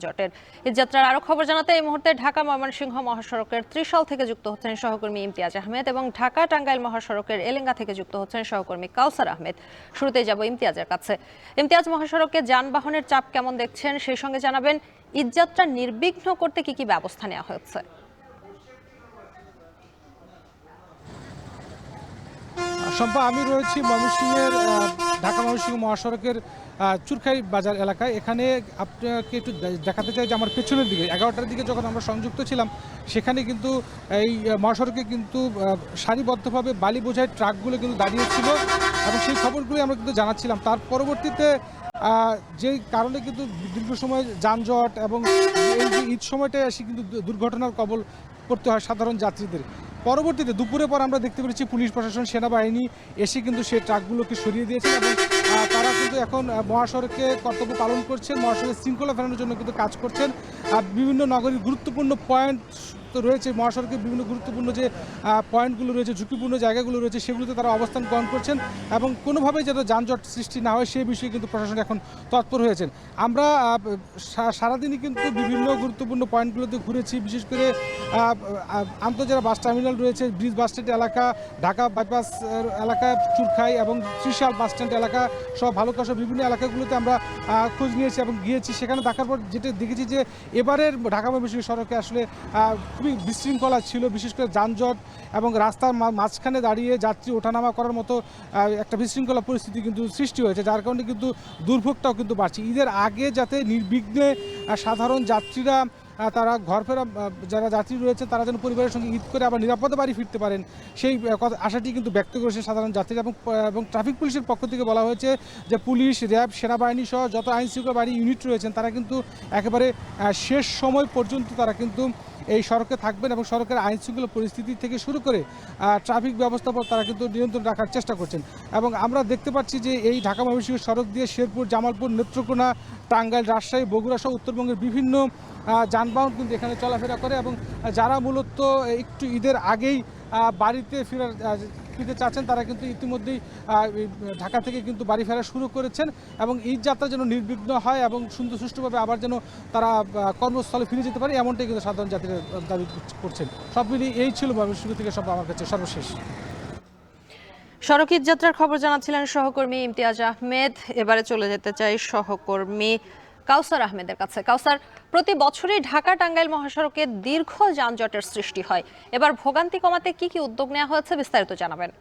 জটের এই যাত্রার আরো খবর জানাতে এই মুহূর্তে ঢাকা ময়মনসিংহ মহাসড়কের ত্রিশাল থেকে যুক্ত হচ্ছেন সহকর্মী ইমতিয়াজ আহমেদ এবং ঢাকা টাঙ্গাইল মহাসড়কের এলেঙ্গা থেকে যুক্ত হচ্ছেন সহকর্মী কাউসার আহমেদ। শুরুতেই যাব ইমতিয়াজের কাছে। ইমতিয়াজ, মহাসড়কে যানবাহনের চাপ কেমন দেখছেন, সেই সঙ্গে জানাবেন ঈদযাত্রা নির্বিঘ্ন করতে কি কি ব্যবস্থা নেওয়া হয়েছে? সম্পা, আমি রয়েছি ময়মনসিংহের ঢাকা ময়মনসিংহ মহাসড়কের চুরখাই বাজার এলাকায়। এখানে আপনাকে একটু দেখাতে চাই যে আমার পেছনের দিকে 11টার দিকে যখন আমরা সংযুক্ত ছিলাম, সেখানে কিন্তু এই মহাসড়কে কিন্তু সারিবদ্ধভাবে বালি বোঝাই ট্রাকগুলো কিন্তু দাঁড়িয়েছিল এবং সেই খবরগুলি আমরা কিন্তু জানাচ্ছিলাম। তার পরবর্তীতে যেই কারণে কিন্তু দীর্ঘ সময় যানজট এবং এই যে ঈদ সময়টায় এসে কিন্তু দুর্ঘটনার কবল পড়তে হয় সাধারণ যাত্রীদের। পরবর্তীতে দুপুরের পর আমরা দেখতে পেরেছি পুলিশ প্রশাসন, সেনাবাহিনী এসে কিন্তু সেই ট্রাকগুলোকে সরিয়ে দিয়েছেন এবং তারা কিন্তু এখন মহাসড়কে কর্তব্য পালন করছেন, মহাসড়কে শৃঙ্খলা ফেরানোর জন্য কিন্তু কাজ করছেন। বিভিন্ন নগরীর গুরুত্বপূর্ণ পয়েন্ট তো রয়েছে, মহাসড়কের বিভিন্ন গুরুত্বপূর্ণ যে পয়েন্টগুলো রয়েছে, ঝুঁকিপূর্ণ জায়গাগুলো রয়েছে, সেগুলোতে তারা অবস্থান গ্রহণ করছেন এবং কোনোভাবেই যাতে যানজট সৃষ্টি না হয় সেই বিষয়ে কিন্তু প্রশাসন এখন তৎপর হয়েছেন। আমরা সারাদিনই কিন্তু বিভিন্ন গুরুত্বপূর্ণ পয়েন্টগুলোতে ঘুরেছি, বিশেষ করে আন্তর্জাতিক বাস টার্মিনাল রয়েছে, ব্রিজ বাস স্ট্যান্ড এলাকা, ঢাকা বাইপাস এলাকা, চুরখাই এবং ত্রিশাল বাস স্ট্যান্ড এলাকা সব ভালুকা সহ বিভিন্ন এলাকাগুলোতে আমরা খোঁজ নিয়েছি এবং গিয়েছি। সেখানে দেখার পর যেটা দেখেছি যে এবারের ঢাকা ময়মনসিংহ সড়কে আসলে খুবই বিশৃঙ্খলা ছিল, বিশেষ করে যানজট এবং রাস্তার মাঝখানে দাঁড়িয়ে যাত্রী ওঠানামা করার মতো একটা বিশৃঙ্খলা পরিস্থিতি কিন্তু সৃষ্টি হয়েছে, যার কারণে কিন্তু দুর্ভোগটাও কিন্তু বাড়ছে। ঈদের আগে যাতে নির্বিঘ্নে সাধারণ যাত্রীরা তারা ঘর ফেরা, যারা যাত্রী রয়েছে তারা যেন পরিবারের সঙ্গে ঈদ করে আবার নিরাপদে বাড়ি ফিরতে পারেন, সেই আশাটি কিন্তু ব্যক্ত করেছে সাধারণ যাত্রীরা। এবং ট্রাফিক পুলিশের পক্ষ থেকে বলা হয়েছে যে পুলিশ, র্যাব, সেনাবাহিনী সহ যত আইন শৃঙ্খলা বাহিনী ইউনিট রয়েছেন তারা কিন্তু একেবারে শেষ সময় পর্যন্ত তারা কিন্তু এই সড়কে থাকবেন এবং সড়কের আইন শৃঙ্খলা পরিস্থিতি থেকে শুরু করে ট্রাফিক ব্যবস্থাপন তারা কিন্তু নিয়ন্ত্রণ রাখার চেষ্টা করছেন। এবং আমরা দেখতে পাচ্ছি যে এই ঢাকা ময়মনসিংহ সড়ক দিয়ে শেরপুর, জামালপুর, নেত্রকোনা, টাঙ্গাইল, রাজশাহী, বগুড়া সহ উত্তরবঙ্গের বিভিন্ন যানবাহন কিন্তু এখানে চলাফেরা করে এবং যারা মূলত একটু ঈদের আগেই বাড়িতে ফিরতে চাচ্ছেন তারা কিন্তু ইতিমধ্যেই ঢাকা থেকে কিন্তু বাড়ি ফেরা শুরু করেছেন এবং ঈদ যাত্রা যেন নির্বিঘ্ন হয় এবং সুষ্ঠুভাবে আবার যেন তারা কর্মস্থলে ফিরে যেতে পারে, এমনটাই কিন্তু সাধারণ যাত্রীরা দাবি করছেন। সব মিলিয়ে এই ছিল শুরু থেকে সব আমার কাছে সর্বশেষ। সড়ক ঈদ যাত্রার খবর জানাচ্ছিলেন সহকর্মী ইমতিয়াজ আহমেদ। এবারে চলে যেতে চাই সহকর্মী কাউসার আহমেদের কাছে। কাউসার, প্রতি বছরই ঢাকা টাঙ্গাইল মহাসড়কে দীর্ঘ যানজটের সৃষ্টি হয়, এবার ভোগান্তি কমাতে কি কি উদ্যোগ নেওয়া হয়েছে বিস্তারিত জানাবেন।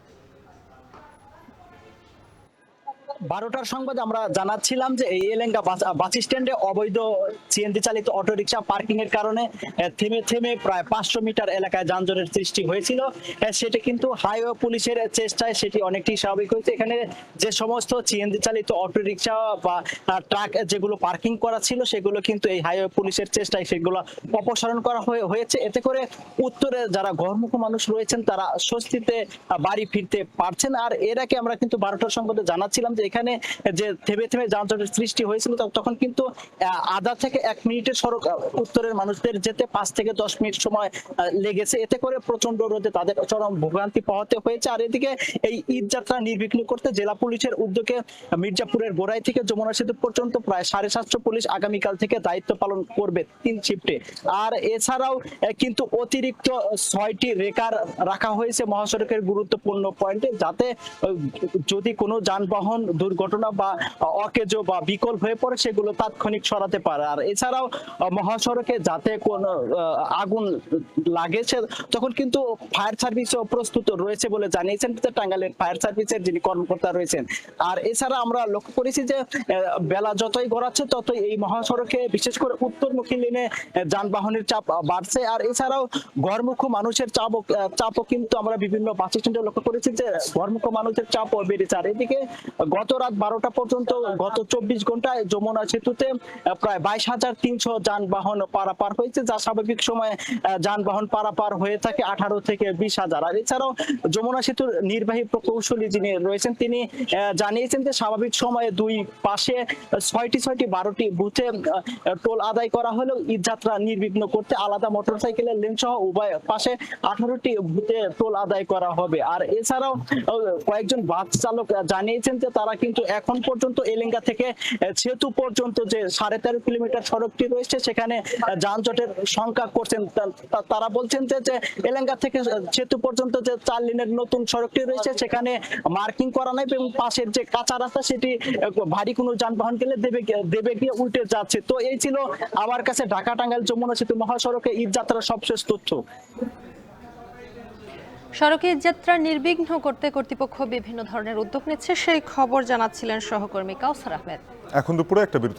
12টার সংবাদে আমরা জানাচ্ছিলাম যে এই এলেঙ্গা বাস স্ট্যান্ডে অবৈধ সিএনজি চালিত অটোরিকশা পার্কিং এর কারণে থেমে থেমে প্রায় 500 মিটার এলাকায় যানজটের সৃষ্টি হয়েছিল। সেটা কিন্তু হাইওয়ে পুলিশের চেষ্টায় সেটি অনেকটাই স্বাভাবিক হয়েছে। এখানে যে সমস্ত সিএনজি চালিত অটোরিকশা বা ট্রাক যেগুলো পার্কিং করা ছিল সেগুলো কিন্তু এই হাইওয়ে পুলিশের চেষ্টায় সেগুলো অপসারণ করা হয়েছে। এতে করে উত্তরে যারা ঘরমুখী মানুষ রয়েছেন তারা স্বস্তিতে বাড়ি ফিরতে পারছেন। আর এর আগে আমরা কিন্তু 12টার সংবাদে জানাচ্ছিলাম যে এখানে যে থেমে থেমে যানজটের সৃষ্টি হয়েছিল তখন কিন্তু আধা থেকে 1 মিনিটের সড়ক উত্তরের মানুষদের যেতে 5 থেকে 10 মিনিট সময় লেগেছে। এতে করে প্রচন্ড রোদে তাদের চরম ভোগান্তি পোহাতে হয়েছে। আর এদিকে এই ঈদ যাত্রা নির্বিঘ্ন করতে জেলা পুলিশের উদ্যোগে মির্জাপুরের গোড়াই থেকে যমুনা সেতু পর্যন্ত প্রায় 750 পুলিশ আগামীকাল থেকে দায়িত্ব পালন করবে 3 শিফটে। আর এছাড়াও কিন্তু অতিরিক্ত 6টি রেকার রাখা হয়েছে মহাসড়কের গুরুত্বপূর্ণ পয়েন্টে, যাতে যদি কোনো যানবাহন দুর্ঘটনা বা অকেজো বা বিকল হয়ে পড়ে সেগুলো তাৎক্ষণিক সরাতে পারে। আর এছাড়াও মহাসড়কে যাতে কোনো আগুন লাগেছে তখন কিন্তু ফায়ার সার্ভিসও প্রস্তুত রয়েছে বলে জানিয়েছেন টাঙ্গাইলের ফায়ার সার্ভিসের যিনি কর্মকর্তা রয়েছেন। আর এছাড়া আমরা লক্ষ্য করেছি যে বেলা যতই গড়াচ্ছে ততই এই মহাসড়কে বিশেষ করে উত্তরমুখী লেনে যানবাহনের চাপ বাড়ছে। আর এছাড়াও ঘরমুখী মানুষের চাপও কিন্তু আমরা বিভিন্ন বাস স্ট্যান্ডে লক্ষ্য করেছি যে ঘরমুখী মানুষের চাপও বেড়েছে। আর এদিকে গত রাত 12টা পর্যন্ত গত 24 ঘন্টায় যমুনা সেতুতে প্রায় 22,300 যানবাহন পারাপার হয়েছে, যা স্বাভাবিক সময়ে যানবাহন পারাপার হয়ে থাকে 18 থেকে 20,000। আর এছাড়াও যমুনা সেতুর নির্বাহী প্রকৌশলী যিনি রয়েছেন তিনি জানিয়েছেন যে স্বাভাবিক সময়ে দুই পাশে 12টি বুথে টোল আদায় করা হলেও ঈদ যাত্রা নির্বিঘ্ন করতে আলাদা মোটরসাইকেলের লেন সহ উভয় পাশে 18টি বুথে টোল আদায় করা হবে। আর এছাড়াও কয়েকজন বাস চালক জানিয়েছেন যে তারা তারা কিন্তু এখন পর্যন্ত এলেঙ্গা থেকে সেতু পর্যন্ত যে 13.5 কিলোমিটার সড়কটি রয়েছে সেখানে যানজটের সংখ্যা করছেন। তারা বলছেন যে এলেঙ্গা থেকে সেতু পর্যন্ত যে 4 লেনের নতুন সড়কটি রয়েছে সেখানে মার্কিং করা নাই এবং পাশের যে কাঁচা রাস্তা সেটি ভারী কোনো যানবাহন গেলে দেবে গিয়ে উল্টে যাচ্ছে। তো এই ছিল আমার কাছে ঢাকা টাঙ্গাইল যমুনা সেতু মহাসড়কে ঈদযাত্রার সবশেষ তথ্য। সড়কে যাত্রা নির্বিঘ্ন করতে কর্তৃপক্ষ বিভিন্ন ধরনের উদ্যোগ নিচ্ছে, সেই খবর জানাচ্ছিলেন সহকর্মী কাউসার আহমেদ। এখন দুপুরে একটা বিরতি।